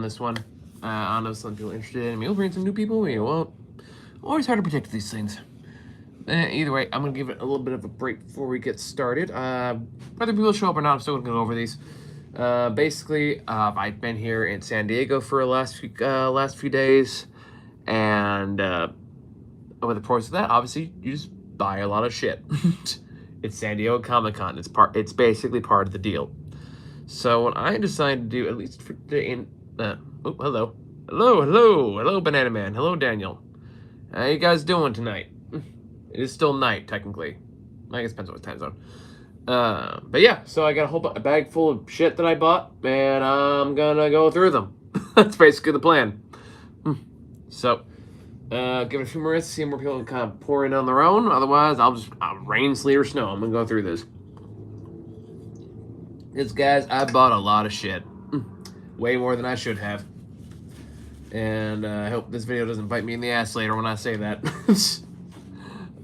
this one. I know some people are interested in me. We'll bring some new people. We won't. Always hard to predict these things. Either way, I'm going to give it a little bit of a break before we get started. Whether people show up or not, I'm still going to go over these. Basically, I've been here in San Diego for the last few days, and over the course of that, obviously, you just buy a lot of shit. It's San Diego Comic-Con. It's basically part of the deal. So what I decided to do, at least for today, hello, Banana Man, hello, Daniel. How you guys doing tonight? It is still night, technically. I guess it depends on what time zone. But yeah, so I got a bag full of shit that I bought, and I'm gonna go through them. That's basically the plan. So, give it a few more minutes, see more people kind of pour in on their own. Otherwise, I'll rain, sleet, or snow. I'm gonna go through this. Guys, I bought a lot of shit. Way more than I should have. And I hope this video doesn't bite me in the ass later when I say that.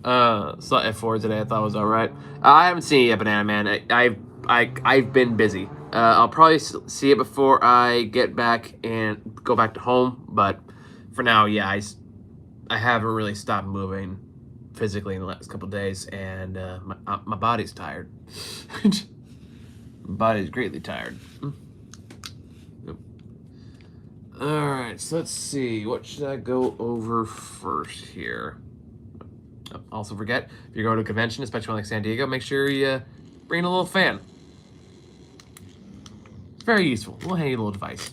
Saw F4 today. I thought it was all right. I haven't seen it yet, Banana Man. I've been busy. I'll probably see it before I get back and go back to home. But for now, yeah, I haven't really stopped moving physically in the last couple of days, and my body's tired. My body's greatly tired. All right, so let's see. What should I go over first here? Also forget, if you're going to a convention, especially like San Diego, make sure you bring a little fan. It's very useful. A little handy little device.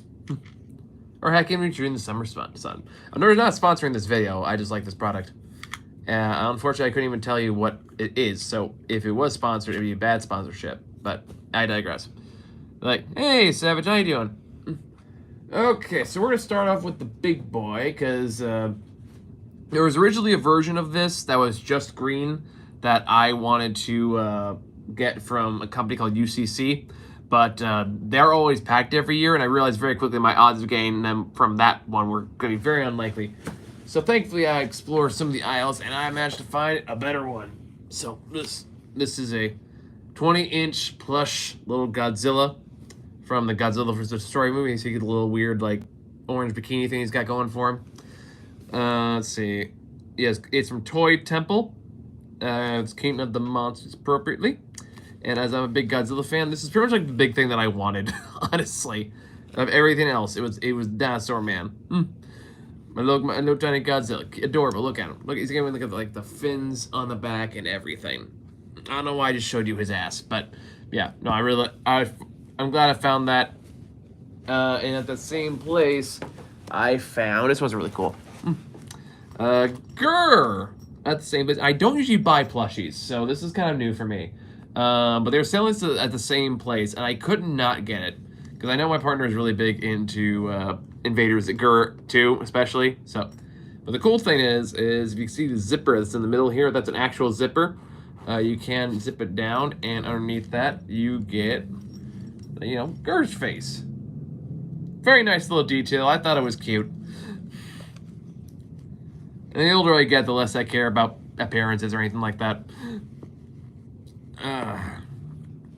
Or heck, even during the summer sun. I'm not sponsoring this video. I just like this product. Unfortunately, I couldn't even tell you what it is. So if it was sponsored, it would be a bad sponsorship. But I digress. Like, hey, Savage, how you doing? Okay, so we're going to start off with the big boy, because there was originally a version of this that was just green that I wanted to get from a company called UCC, but they're always packed every year, and I realized very quickly my odds of getting them from that one were going to be very unlikely. So thankfully I explored some of the aisles, and I managed to find a better one. So this is a 20-inch plush little Godzilla from the Godzilla vs. Story movie. So you get a little weird, like, orange bikini thing he's got going for him. Let's see. Yes, it's from Toy Temple. It's cleaning up the monsters appropriately. And as I'm a big Godzilla fan, this is pretty much like the big thing that I wanted, honestly. Of everything else, it was Dinosaur Man. My little tiny Godzilla, adorable. Look at him. Look, he's giving like the fins on the back and everything. I don't know why I just showed you his ass, but yeah, no, I'm glad I found that. And at the same place, I found this one's really cool. Grr! At the same place. I don't usually buy plushies, so this is kind of new for me. But they were selling this at the same place, and I could not get it. Because I know my partner is really big into Invaders Grr too, especially. So, but the cool thing is if you see the zipper that's in the middle here, that's an actual zipper. You can zip it down, and underneath that, you get, you know, Grr's face. Very nice little detail. I thought it was cute. And the older I get, the less I care about appearances or anything like that.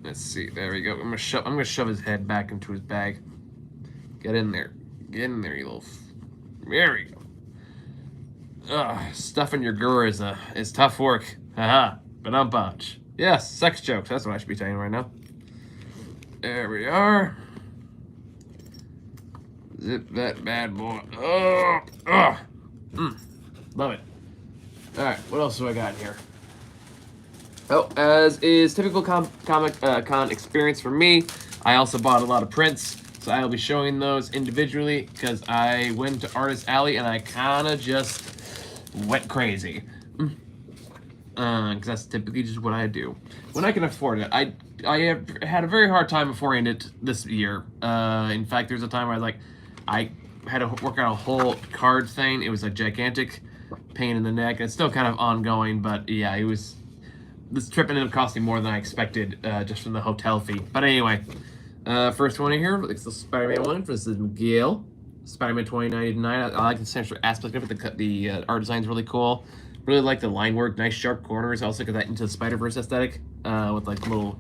Let's see. There we go. I'm gonna shove his head back into his bag. Get in there. Get in there, you little. There we go. Stuffing your Grr is tough work. Haha. But I'm bunch. Yes, sex jokes. That's what I should be telling you right now. There we are. Zip that bad boy. Love it. Alright, what else do I got in here? Oh, as is typical Comic-Con experience for me, I also bought a lot of prints, so I'll be showing those individually, because I went to Artist Alley and I kind of just went crazy. Because that's typically just what I do. When I can afford it. I have had a very hard time affording it this year. In fact, there's a time where I had to work out a whole card thing. It was a gigantic pain in the neck. It's still kind of ongoing, but yeah, this trip ended up costing more than I expected just from the hotel fee. But anyway, first one in here, it's the Spider-Man one. This is Miguel, Spider-Man 2099. I like the central aspect of it. The art design's really cool. Really like the line work, nice sharp corners. I also got that into the Spider-Verse aesthetic with like little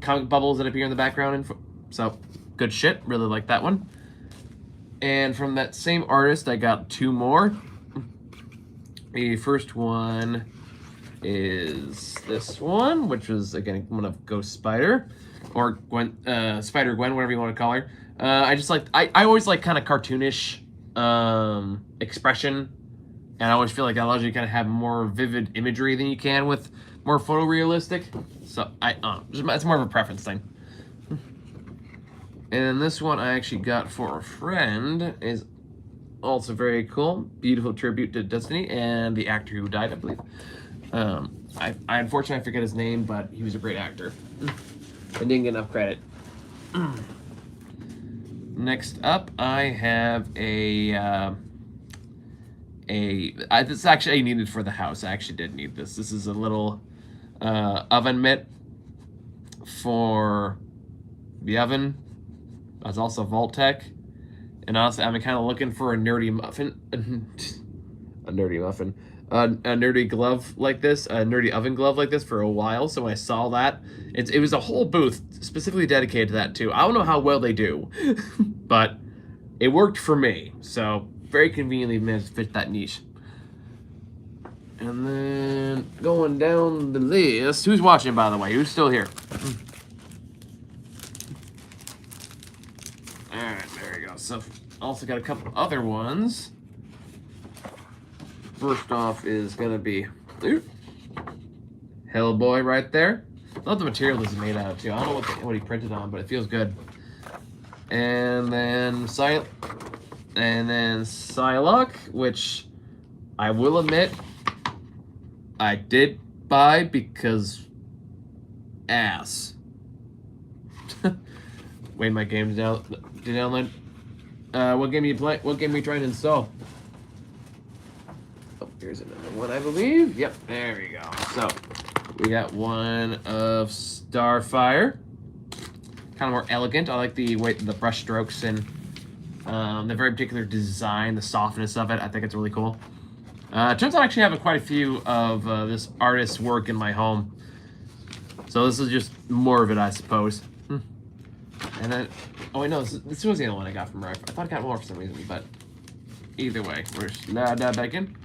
comic bubbles that appear in the background. So good shit. Really like that one. And from that same artist, I got 2 more. The first one is this one, which was, again, one of Ghost Spider, or Gwen, Spider-Gwen, whatever you want to call her. I always like kind of cartoonish expression, and I always feel like that allows you to kind of have more vivid imagery than you can with more photorealistic. So it's more of a preference thing. And this one I actually got for a friend is also very cool. Beautiful tribute to Destiny and the actor who died, I believe. I unfortunately forget his name, but he was a great actor. I didn't get enough credit. Next up, I have this is actually needed for the house. I actually did need this. This is a little oven mitt for the oven. It's also Vault-Tec. And honestly, I'm kind of looking for a nerdy muffin. A nerdy glove like this, a nerdy oven glove like this for a while. So when I saw that, it was a whole booth specifically dedicated to that too. I don't know how well they do, but it worked for me. So very conveniently managed to fit that niche. And then going down the list, who's watching, by the way? Who's still here? All right, there we go. So also got a couple other ones. First off is gonna be Hellboy right there. Love the material this is made out of too. I don't know what he printed on, but it feels good. And then Psylocke, which I will admit I did buy because ass. Wait, my game's down. Did download? What game are you play? What game are you trying to install? Oh, here's another one, I believe. Yep, there we go. So we got one of Starfire. Kind of more elegant. I like the way the brush strokes and the very particular design, the softness of it. I think it's really cool. Turns out I actually have quite a few of this artist's work in my home. So this is just more of it, I suppose. And then, oh wait, no, this was the other one I got from her. I thought I got more for some reason, but either way, we're back in.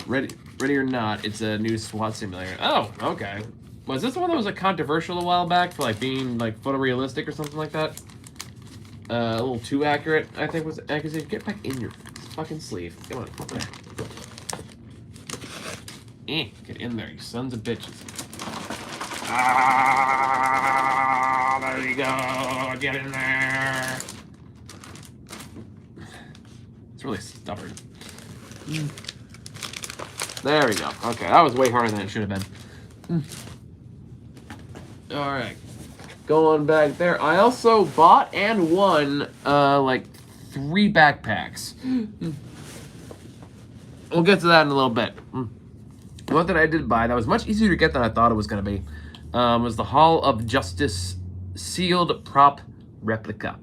Ready or not, it's a new SWAT simulator. Oh, okay. Was this the one that was like controversial a while back for like being like photorealistic or something like that? A little too accurate, I think was accusation. Get back in your fucking sleeve. Come on. Get in there, you sons of bitches. Ah, there you go. Get in there. It's really stubborn. There we go. Okay, that was way harder than it should have been. All right, going back there. I also bought and won like 3 backpacks. We'll get to that in a little bit. One that I did buy that was much easier to get than I thought it was going to be was the Hall of Justice sealed prop replica.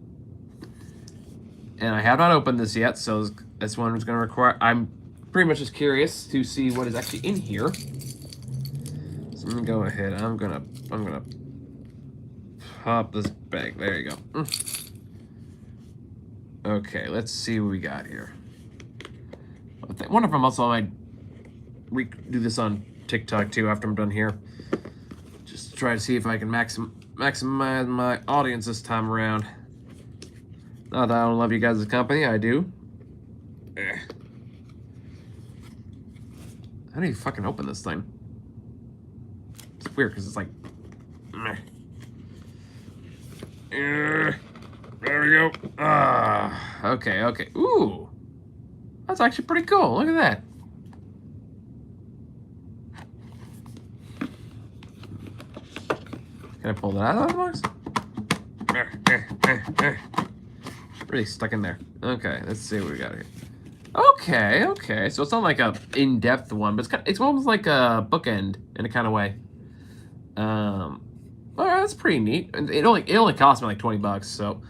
And I have not opened this yet, so this one is going to require... I'm pretty much just curious to see what is actually in here. So I'm going to go ahead. I'm gonna pop this bag. There you go. Okay, let's see what we got here. I wonder if I'm also... I do this on TikTok too after I'm done here. Just to try to see if I can maximize my audience this time around. Not that I don't love you guys' company, I do. How do you fucking open this thing? It's weird because it's like... There we go. Okay. Ooh. That's actually pretty cool. Look at that. Can I pull that out of the box? Really stuck in there. Okay, let's see what we got here. Okay. So it's not like a in-depth one, but it's almost like a bookend in a kind of way. All right, that's pretty neat. It only cost me like $20, so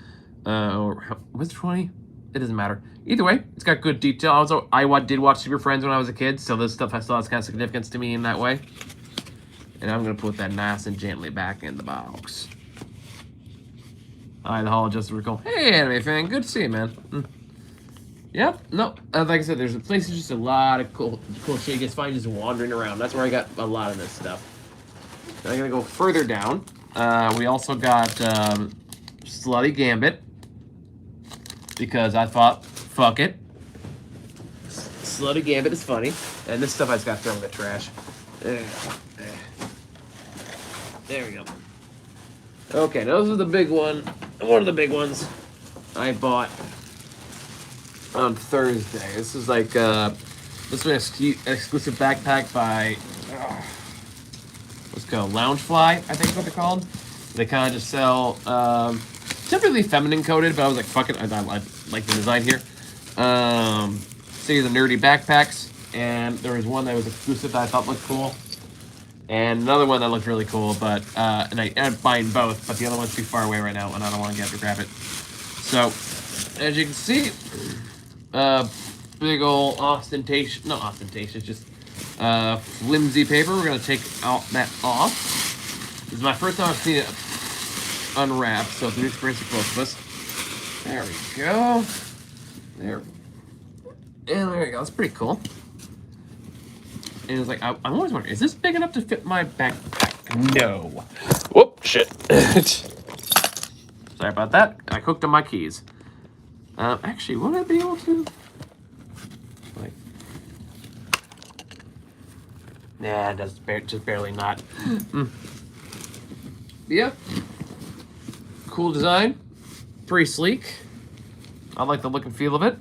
was it 20? It doesn't matter. Either way, it's got good detail. Also, I did watch Super Friends when I was a kid, so this stuff still has kind of significance to me in that way. And I'm gonna put that nice and gently back in the box. Alright, the Hall of Justice recall. Hey, anime fan, good to see you, man. Yep, no, like I said, there's places just a lot of cool shit you can find just wandering around. That's where I got a lot of this stuff. Now I'm gonna go further down. We also got Slutty Gambit, because I thought, fuck it. Slutty Gambit is funny. And this stuff I just got thrown in the trash. There we go. Okay, now this is the big one. One of the big ones I bought on Thursday. This is like, this is an exclusive backpack by, what's it called? Loungefly, I think is what they're called. They kind of just sell, typically feminine coated, but I was like, fuck it, I like the design here. See the nerdy backpacks, and there was one that was exclusive that I thought looked cool, and another one that looked really cool, but and I ended up buying both, but the other one's too far away right now, and I don't want to get to grab it. So, as you can see, big ol' not ostentatious, just flimsy paper. We're gonna take that off. This is my first time I've seen it unwrapped, so it's a new experience for both of us. There we go. There. And there you go. That's pretty cool. And it's like, I'm always wondering, is this big enough to fit my backpack? No. Whoop, shit. Sorry about that. I cooked on my keys. Actually, would I be able to? Like, nah, that's just barely not. Yeah. Cool design. Pretty sleek. I like the look and feel of it.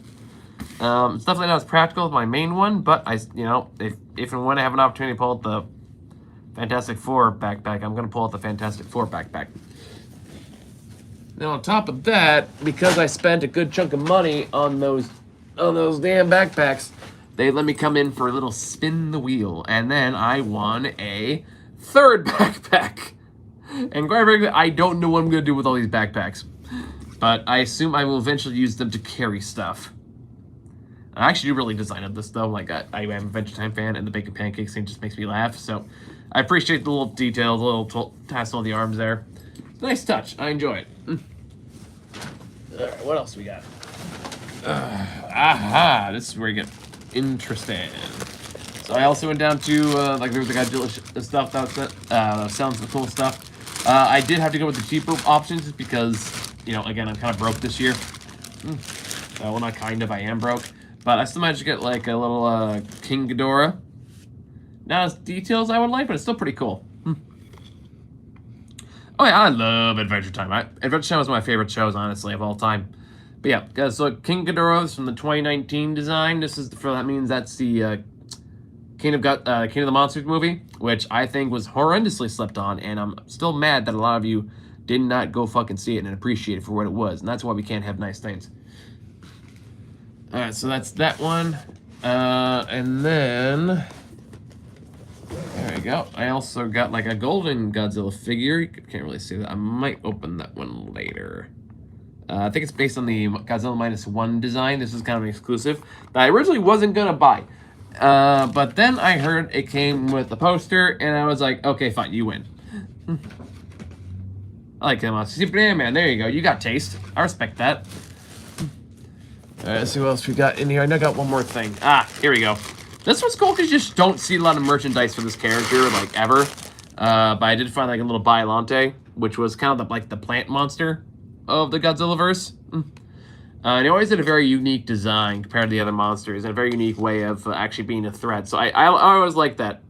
It's definitely not as practical as my main one, but if and when I have an opportunity to pull out the Fantastic Four backpack, I'm gonna pull out the Fantastic Four backpack. Now on top of that, because I spent a good chunk of money on those damn backpacks, they let me come in for a little spin the wheel, and then I won a third backpack. And quite frankly, I don't know what I'm gonna do with all these backpacks, but I assume I will eventually use them to carry stuff. I actually really designed this though. Like I am a Adventure Time fan, and the bacon pancakes thing just makes me laugh. So I appreciate the little details, the little tassel on the arms there. Nice touch. I enjoy it. All right, what else we got? This is where you get interesting. So I also went down to like there was the Godzilla stuff that was selling some cool stuff. I did have to go with the cheaper options because again I'm kind of broke this year. Well, not kind of. I am broke. But I still managed to get like a little King Ghidorah. Not as details I would like, but it's still pretty cool. Oh yeah, I love Adventure Time. Adventure Time was my favorite shows, honestly, of all time. But yeah, guys, so King Ghidorah is from the 2019 design. This is that means that's the King of the Monsters movie, which I think was horrendously slept on, and I'm still mad that a lot of you did not go fucking see it and appreciate it for what it was, and that's why we can't have nice things. Alright, so that's that one. And then there we go. I also got like a golden Godzilla figure. You can't really see that. I might open that one later. I think it's based on the Godzilla -1 design. This is kind of an exclusive that I originally wasn't gonna buy. But then I heard it came with a poster, and I was like, okay, fine, you win. I like him. Superman, there you go. You got taste. I respect that. Alright, let's see what else we got in here. I know I got one more thing. Here we go. This one's cool because you just don't see a lot of merchandise for this character, like, ever. But I did find, like, a little Biollante, which was kind of the plant monster of the Godzilla-verse. And he always did a very unique design compared to the other monsters, and a very unique way of actually being a threat. So I always liked that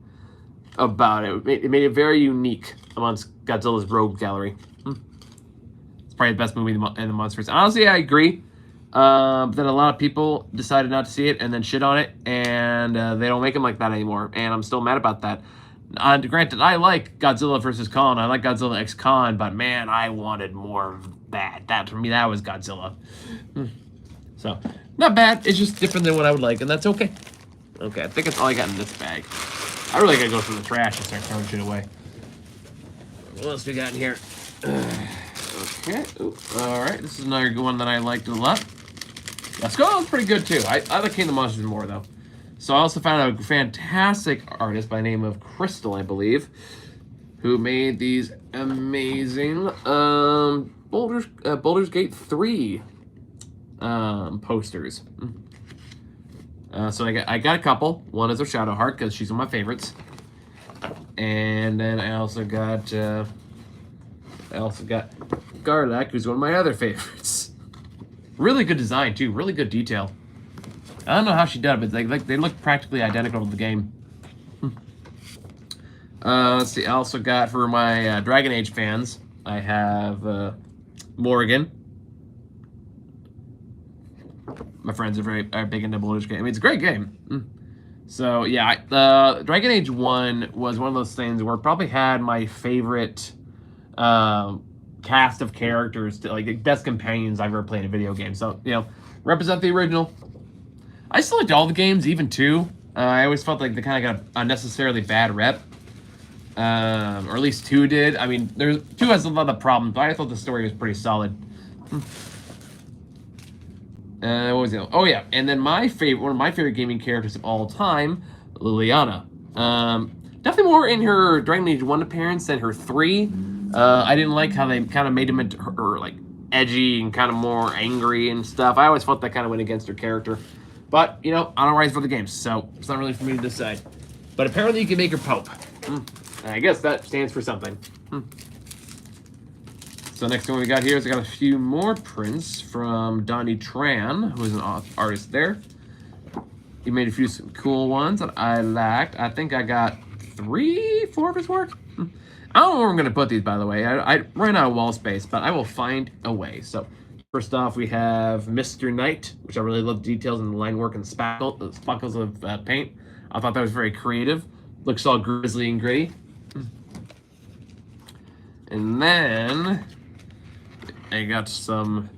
about it. It made it very unique amongst Godzilla's rogue gallery. It's probably the best movie in the monsters. Honestly, I agree. But then a lot of people decided not to see it and then shit on it, and they don't make them like that anymore, and I'm still mad about that. Granted, I like Godzilla vs. Kong, I like Godzilla x Kong, but man, I wanted more of that. That, for me, that was Godzilla. So, not bad, it's just different than what I would like, and that's okay. Okay, I think that's all I got in this bag. I really gotta go through the trash and start throwing shit away. What else we got in here? Okay, alright, this is another good one that I liked a lot. That skull was pretty good too. I like King of the Monsters more though. So I also found a fantastic artist by the name of Crystal, I believe, who made these amazing Baldur's Gate 3 posters. So I got a couple. One is a Shadowheart because she's one of my favorites, and then I also got Garlack, who's one of my other favorites. Really good design too. Really good detail. I don't know how she did it, but they look practically identical to the game. Let's see. I also got for my Dragon Age fans. I have Morrigan. My friends are big into Baldur's Gate. I mean, it's a great game. So yeah, Dragon Age 1 was one of those things where it probably had my favorite cast of characters, like the best companions I've ever played in a video game. So, you know, represent the original. I still liked all the games, even 2. I always felt like they kind of got an unnecessarily bad rep. Or at least 2 did. I mean, 2 has a lot of problems, but I thought the story was pretty solid. What was it? Oh yeah, and then one of my favorite gaming characters of all time, Liliana. Definitely more in her Dragon Age 1 appearance than her 3. I didn't like how they kind of made him into her like edgy and kind of more angry and stuff. I always felt that kind of went against her character. But, you know, I don't write for the games, so it's not really for me to decide. But apparently you can make her Pope. I guess that stands for something. So next one we got here is I got a few more prints from Donnie Tran, who is an artist there. He made a few cool ones that I liked. I think I got 3, 4 of his work. I don't know where I'm going to put these, by the way. I ran out of wall space, but I will find a way. So first off, we have Mr. Knight, which I really love the details and the line work and the spackles of paint. I thought that was very creative. Looks all grisly and gritty. And then I got some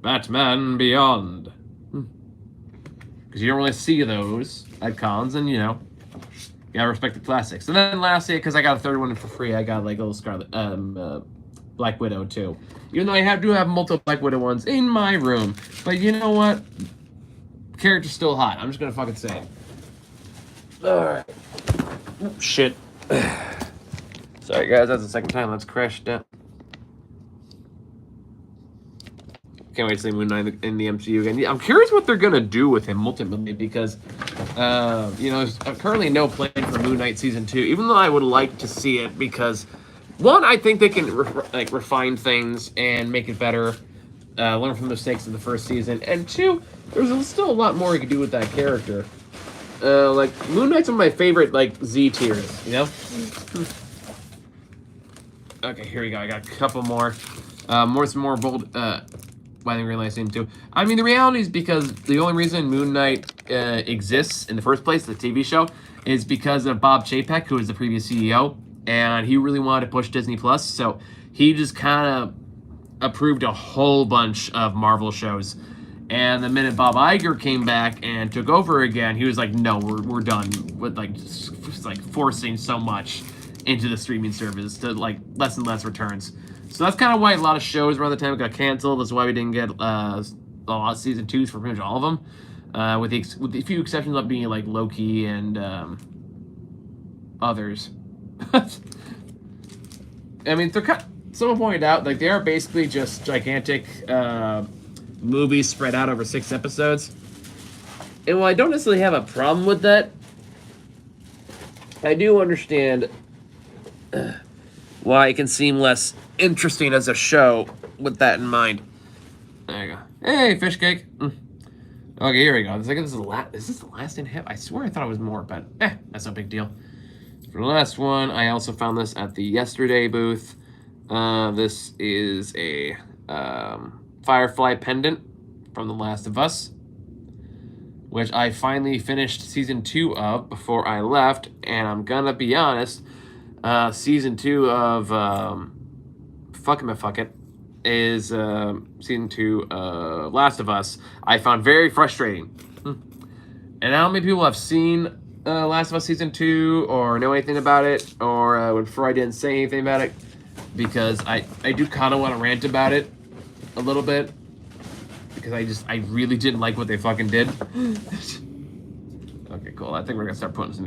Batman Beyond. Because you don't really see those at cons, and you know, you gotta respect the classics. And then lastly, because I got a third one for free, I got like a little Black Widow too. Even though I do have multiple Black Widow ones in my room. But you know what? Character's still hot. I'm just gonna fucking say it. Alright. Oh, shit. Sorry guys, that's the second time that's crashed down. Can't wait to see Moon Knight in the MCU again. I'm curious what they're gonna do with him ultimately, because you know, there's currently no plan for Moon Knight season 2. Even though I would like to see it, because one, I think they can refine things and make it better, learn from the mistakes of the first season, and 2, there's still a lot more you can do with that character. Like Moon Knight's one of my favorite like Z tiers, you know. Okay, here we go. I got a couple more, some more bold. Why didn't realize him too? I mean, the reality is because the only reason Moon Knight exists in the first place, the TV show, is because of Bob Chapek, who was the previous CEO, and he really wanted to push Disney Plus, so he just kind of approved a whole bunch of Marvel shows. And the minute Bob Iger came back and took over again, he was like, "No, we're done with like forcing so much into the streaming service to like less and less returns." So that's kind of why a lot of shows around the time got canceled. That's why we didn't get a lot of season 2s for pretty much all of them, with the few exceptions of being like Loki and others. I mean, someone pointed out like they are basically just gigantic movies spread out over 6 episodes. And while I don't necessarily have a problem with that, I do understand why it can seem less interesting as a show with that in mind. There you go. Hey, fish cake. Okay, here we go. Is this the last in hip? I swear I thought it was more, but that's no big deal. For the last one, I also found this at the Yesterday booth. This is a Firefly pendant from The Last of Us, which I finally finished season 2 of before I left, and I'm gonna be honest, season 2 of is season 2 of Last of Us I found very frustrating. And how many people have seen Last of Us season 2 or know anything about it, or would prefer I didn't say anything about it, because I do kind of want to rant about it a little bit, because I really didn't like what they fucking did. Okay, cool. I think we're gonna start putting some.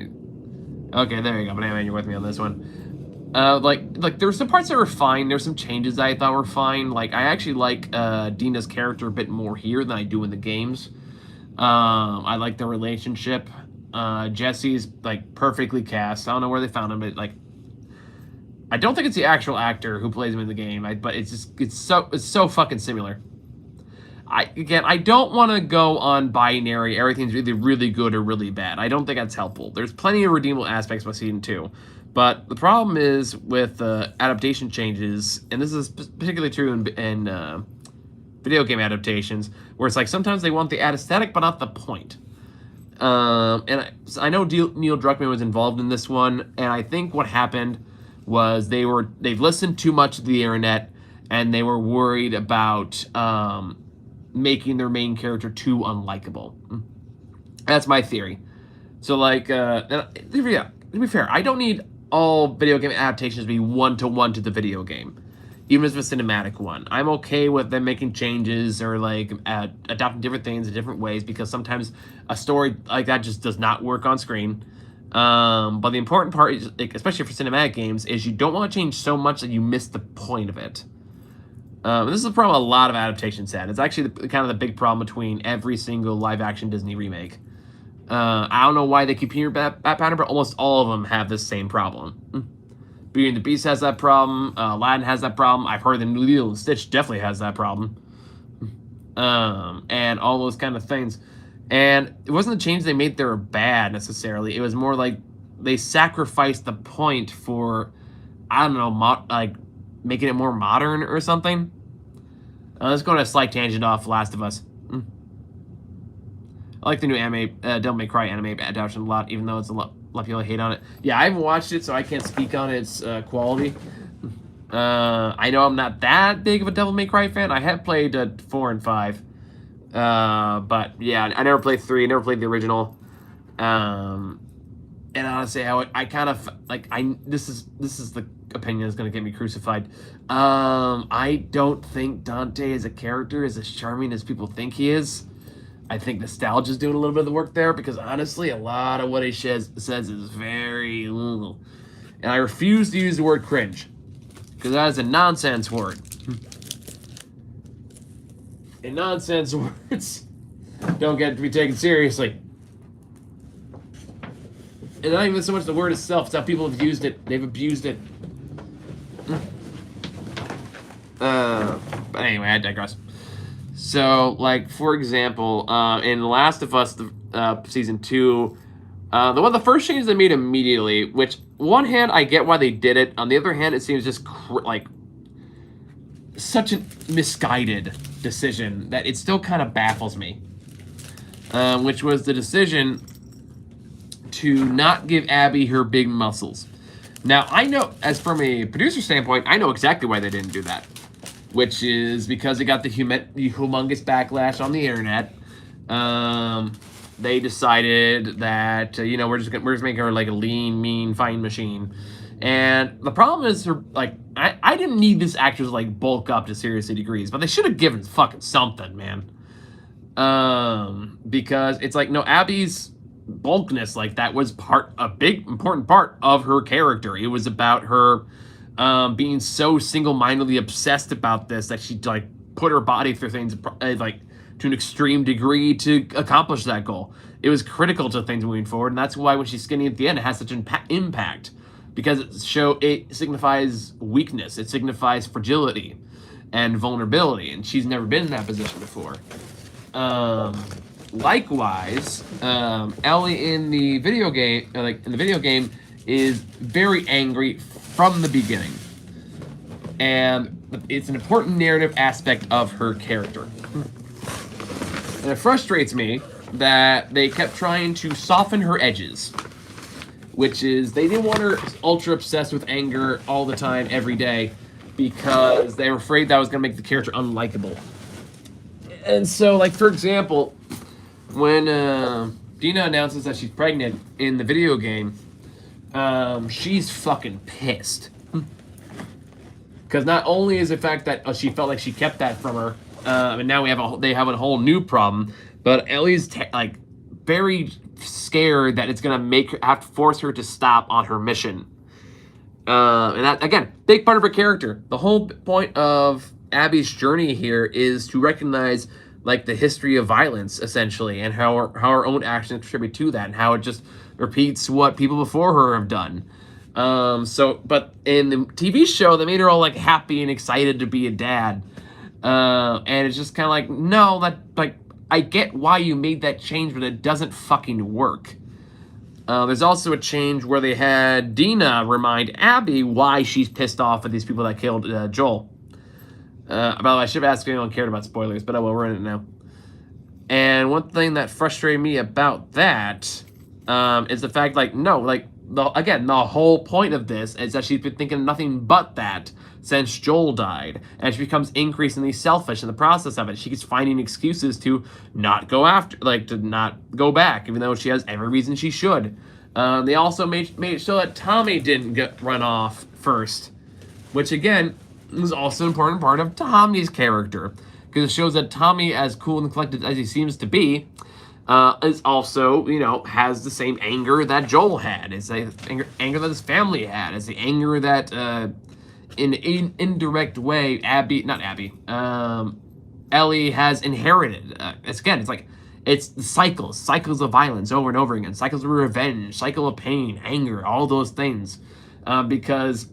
Okay, there you go. But anyway, you're with me on this one. Like there were some parts that were fine. There's some changes that I thought were fine. Like I actually like Dina's character a bit more here than I do in the games. I like the relationship. Jesse's like perfectly cast. I don't know where they found him, but like I don't think it's the actual actor who plays him in the game. But it's so fucking similar. I don't want to go on binary. Everything's either really good or really bad. I don't think that's helpful. There's plenty of redeemable aspects about season 2. But the problem is with adaptation changes, and this is particularly true in video game adaptations, where it's like sometimes they want the aesthetic, but not the point. And I know Neil Druckmann was involved in this one, and I think what happened was they've listened too much to the internet, and they were worried about making their main character too unlikable. That's my theory. So like, to be fair, I don't need all video game adaptations to be one-to-one to the video game, even if it's a cinematic one. I'm okay with them making changes or like adapting different things in different ways, because sometimes a story like that just does not work on screen. But the important part is, like, especially for cinematic games, is you don't want to change so much that you miss the point of it. This is a problem a lot of adaptations had. It's actually kind of the big problem between every single live-action Disney remake. I don't know why they keep hearing that pattern, but almost all of them have this same problem. Beauty and the Beast has that problem. Aladdin has that problem. I've heard the new Lilo and Stitch definitely has that problem. And all those kind of things. And it wasn't the change they made that were bad, necessarily. It was more like they sacrificed the point for, I don't know, like making it more modern or something. Let's go on a slight tangent off Last of Us. I like the new anime, Devil May Cry anime adaptation a lot, even though it's a lot of people hate on it. Yeah, I haven't watched it, so I can't speak on its quality. I know I'm not that big of a Devil May Cry fan. I have played 4 and 5. But yeah, I never played 3. I never played the original. And honestly, I kind of like, this is the opinion that's going to get me crucified. I don't think Dante as a character is as charming as people think he is. I think nostalgia is doing a little bit of the work there, because honestly, a lot of what he says is very, and I refuse to use the word cringe, because that is a nonsense word. And nonsense words don't get to be taken seriously. And not even so much the word itself, it's how people have used it. They've abused it. But anyway, I digress. So, like, for example, in Last of Us, Season 2, the first change they made immediately, which, one hand, I get why they did it. On the other hand, it seems just, like, such a misguided decision that it still kind of baffles me. Which was the decision to not give Abby her big muscles. Now, I know, as from a producer standpoint, I know exactly why they didn't do that. Which is because it got the humongous backlash on the internet. They decided that, we're just making her like a lean, mean, fine machine. And the problem is, her, like, I didn't need this actress to, like, bulk up to seriously degrees, but they should have given fucking something, man. Because it's like, no, Abby's bulkiness like that was a big, important part of her character. It was about her being so single-mindedly obsessed about this that she, like, put her body through things, like, to an extreme degree to accomplish that goal. It was critical to things moving forward, and that's why when she's skinny at the end, it has such an impact. Because it signifies weakness, it signifies fragility and vulnerability, and she's never been in that position before. Likewise, Ellie in the video game, is very angry from the beginning, and it's an important narrative aspect of her character. And it frustrates me that they kept trying to soften her edges, which is they didn't want her ultra obsessed with anger all the time, every day, because they were afraid that was going to make the character unlikable. And so, like, for example, when Dina announces that she's pregnant in the video game, she's fucking pissed. Because not only is the fact that she felt like she kept that from her, and now they have a whole new problem, but Ellie's very scared that it's gonna have to force her to stop on her mission. And that, again, big part of her character. The whole point of Abby's journey here is to recognize, like, the history of violence, essentially, and how her own actions contribute to that, and how it just repeats what people before her have done. But in the TV show, they made her all, like, happy and excited to be a dad. And it's just kind of like, no, I get why you made that change, but it doesn't fucking work. There's also a change where they had Dina remind Abby why she's pissed off at these people that killed Joel. By the way, I should have asked if anyone cared about spoilers, but I will, we're in it now. And one thing that frustrated me about that is the fact, like, no, like, the whole point of this is that she's been thinking nothing but that since Joel died, and she becomes increasingly selfish in the process of it. She keeps finding excuses to not go after, like, to not go back, even though she has every reason she should. They also made it so that Tommy didn't get run off first, which, again, was also an important part of Tommy's character, because it shows that Tommy, as cool and collected as he seems to be, is also, you know, has the same anger that Joel had, is the anger that his family had, is the anger that, in an indirect way, Ellie has inherited. It's the cycles of violence over and over again, cycles of revenge, cycle of pain, anger, all those things, because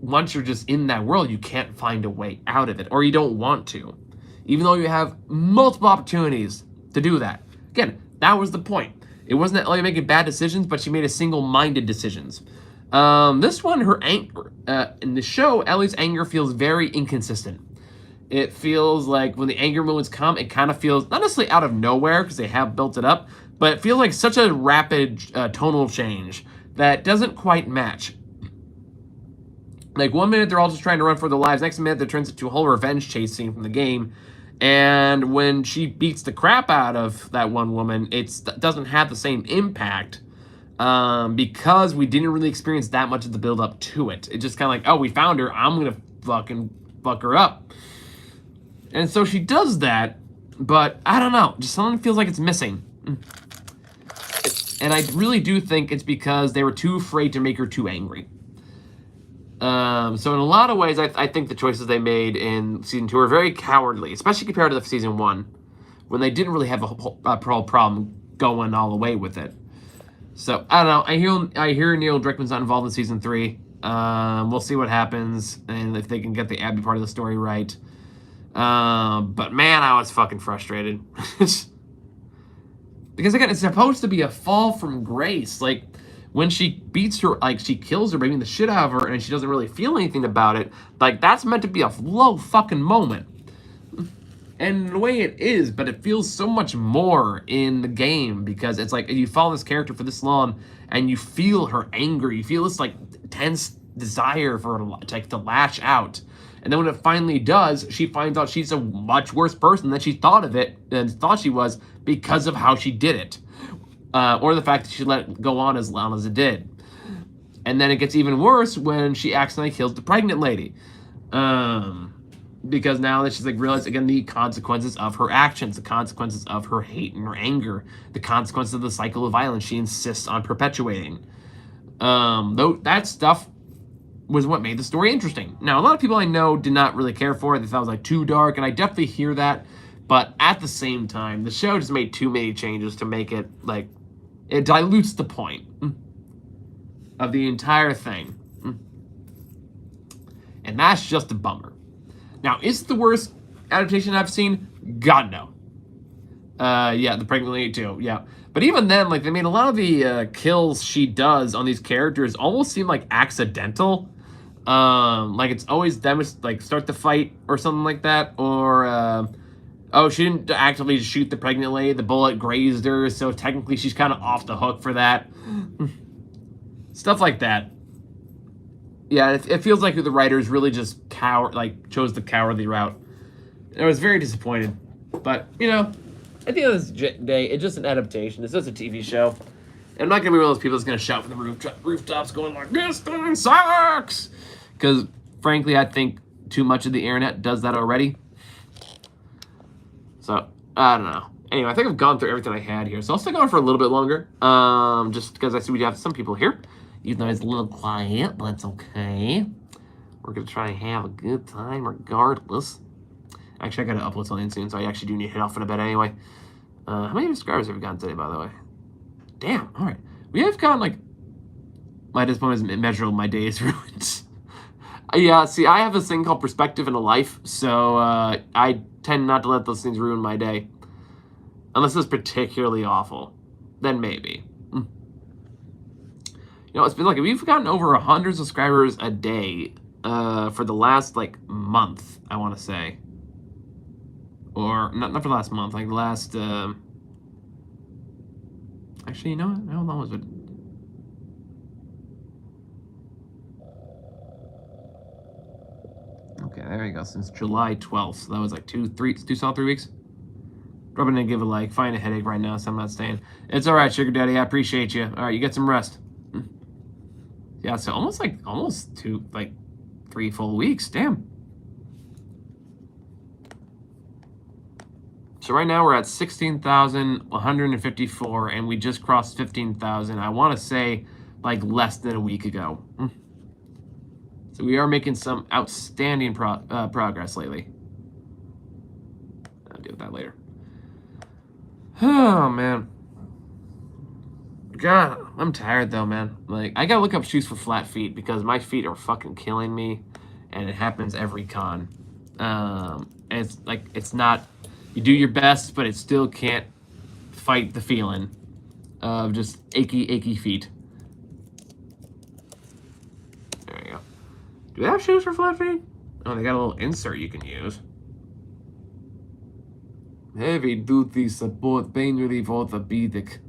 once you're just in that world, you can't find a way out of it, or you don't want to, even though you have multiple opportunities to do that. Again, that was the point. It wasn't that Ellie making bad decisions, but she made a single-minded decisions. This one, her anger, in the show, Ellie's anger feels very inconsistent. It feels like when the anger moments come, it kind of feels, not necessarily out of nowhere, because they have built it up, but it feels like such a rapid tonal change that doesn't quite match. Like, 1 minute they're all just trying to run for their lives, next minute it turns into a whole revenge chase scene from the game, and when she beats the crap out of that one woman, it doesn't have the same impact, because we didn't really experience that much of the build up to it. It's just kind of like, oh, we found her, I'm gonna fucking fuck her up. And so she does that, but I don't know, just something feels like it's missing. And I really do think it's because they were too afraid to make her too angry. So in a lot of ways, I think the choices they made in season 2 are very cowardly, especially compared to the season 1, when they didn't really have a whole problem going all the way with it. So I don't know. I hear Neil Druckmann's not involved in season 3. We'll see what happens and if they can get the Abby part of the story right. But man, I was fucking frustrated. Because again, it's supposed to be a fall from grace. Like, when she beats her, like, she kills her, beating the shit out of her, and she doesn't really feel anything about it, like, that's meant to be a low fucking moment. And in a way it is, but it feels so much more in the game, because it's like, you follow this character for this long, and you feel her anger, you feel this, like, tense desire for her to lash out. And then when it finally does, she finds out she's a much worse person than she thought she was, because of how she did it. Or the fact that she let it go on as long as it did. And then it gets even worse when she accidentally kills the pregnant lady. Because now that she's like realized again the consequences of her actions, the consequences of her hate and her anger, the consequences of the cycle of violence she insists on perpetuating. Though that stuff was what made the story interesting. Now, a lot of people I know did not really care for it. They thought it was like too dark, and I definitely hear that. But at the same time, the show just made too many changes to make it, like, it dilutes the point of the entire thing. And that's just a bummer. Now, is it the worst adaptation I've seen? God, no. Yeah, the pregnant lady too, yeah. But even then, like, they made a lot of the kills she does on these characters almost seem like accidental. Like, it's always them, like, start the fight or something like that, or, oh, she didn't actively shoot the pregnant lady. The bullet grazed her, so technically she's kind of off the hook for that. Stuff like that. Yeah, it feels like the writers really just chose the cowardly route. I was very disappointed. But, you know, at the end of this day, it's just an adaptation. It's just a TV show. And I'm not going to be one of those people that's going to shout from the rooftops going like, this thing sucks! Because, frankly, I think too much of the internet does that already. So, I don't know. Anyway, I think I've gone through everything I had here. So I'll stick on for a little bit longer. Just because I see we have some people here. Even though it's a little quiet, but it's okay. We're going to try and have a good time regardless. Actually, I got to upload something soon, so I actually do need to head off in a bit anyway. How many subscribers have we gotten today, by the way? Damn, all right. We have gotten, like, my disappointment is measurable, my day is ruined. Yeah, see, I have this thing called perspective in a life, so I tend not to let those things ruin my day. Unless it's particularly awful. Then maybe. You know, it's been like, we've gotten over 100 subscribers a day for the last, like, month, I want to say. Or, not for the last month, like the last, actually, you know what? Hold on, was it? Okay, there you go. Since July 12th. So that was like two solid 3 weeks. Probably didn't give a like. Find a headache right now, so I'm not staying. It's all right, Sugar Daddy. I appreciate you. All right, you get some rest. Yeah, so almost 3 full weeks. Damn. So right now we're at 16,154, and we just crossed 15,000. I want to say like less than a week ago. So we are making some outstanding progress lately. I'll deal with that later. Oh, man. God, I'm tired, though, man. Like, I gotta look up shoes for flat feet because my feet are fucking killing me, and it happens every con. And it's, like, it's not... You do your best, but it still can't fight the feeling of just achy feet. There you go. Do they have shoes for flat feet? Oh, they got a little insert you can use. Heavy duty support pain relief orthopedic.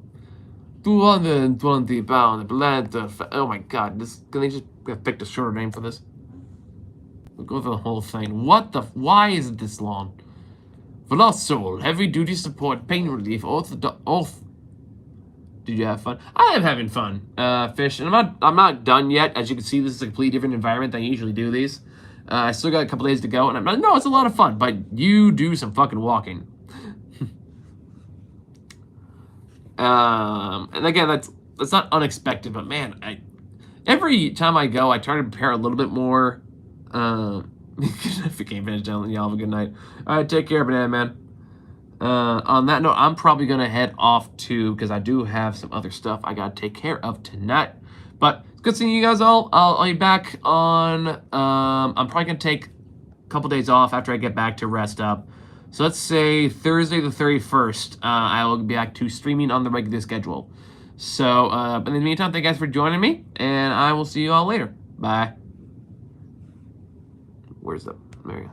220 pound plantar. Oh my god, can they just pick the shorter name for this? We'll go through the whole thing. Why is it this long? Velosul, heavy duty support pain relief Did you have fun? I am having fun, Fish, and I'm not done yet. As you can see, this is a completely different environment than I usually do these. I still got a couple days to go, and no, it's a lot of fun, but you do some fucking walking. And again, that's not unexpected, but man, every time I go, I try to prepare a little bit more. If you can't finish, gentlemen, y'all have a good night. All right, take care, Banana Man. On that note, I'm probably gonna head off too because I do have some other stuff I gotta take care of tonight. But it's good seeing you guys all. I'll be back on. I'm probably gonna take a couple days off after I get back to rest up. So let's say Thursday the 31st, I will be back to streaming on the regular schedule. So, but in the meantime, thank you guys for joining me, and I will see you all later. Bye. Where's the... There you go.